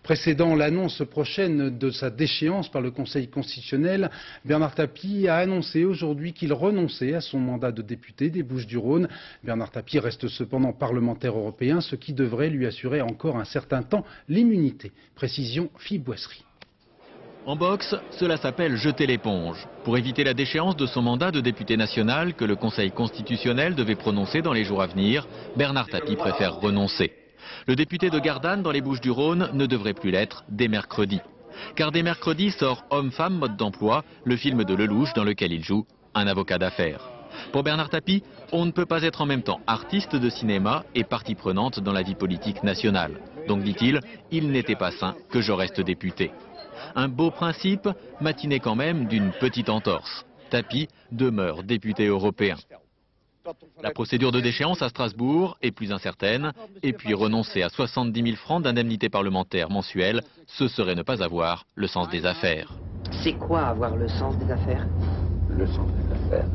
Précédant l'annonce prochaine de sa déchéance par le Conseil constitutionnel, Bernard Tapie a annoncé aujourd'hui qu'il renonçait à son mandat de député des Bouches-du-Rhône. Bernard Tapie reste cependant parlementaire européen, ce qui devrait lui assurer encore un certain temps l'immunité. Précision Philippe Boisserie. En boxe, cela s'appelle jeter l'éponge. Pour éviter la déchéance de son mandat de député national que le Conseil constitutionnel devait prononcer dans les jours à venir, Bernard Tapie préfère renoncer. Le député de Gardanne dans les Bouches-du-Rhône ne devrait plus l'être dès mercredi. Car dès mercredi sort Homme-Femme, mode d'emploi, le film de Lelouch dans lequel il joue un avocat d'affaires. Pour Bernard Tapie, on ne peut pas être en même temps artiste de cinéma et partie prenante dans la vie politique nationale. Donc, dit-il, il n'était pas sain que je reste député. Un beau principe, matiné quand même d'une petite entorse. Tapie demeure député européen. La procédure de déchéance à Strasbourg est plus incertaine, et puis renoncer à 70 000 francs d'indemnité parlementaire mensuelle, ce serait ne pas avoir le sens des affaires. C'est quoi avoir le sens des affaires? Le sens des affaires.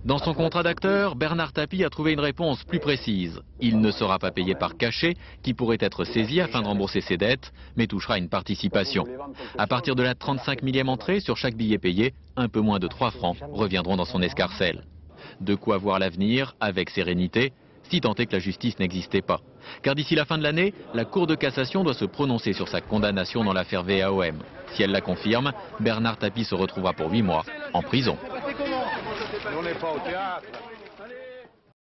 Dans son contrat d'acteur, Bernard Tapie a trouvé une réponse plus précise. Il ne sera pas payé par cachet, qui pourrait être saisi afin de rembourser ses dettes, mais touchera une participation. À partir de la 35 millième entrée sur chaque billet payé, un peu moins de 3 francs reviendront dans son escarcelle. De quoi voir l'avenir avec sérénité, si tant est que la justice n'existait pas. Car d'ici la fin de l'année, la Cour de cassation doit se prononcer sur sa condamnation dans l'affaire VAOM. Si elle la confirme, Bernard Tapie se retrouvera pour 8 mois en prison. On n'est pas au théâtre.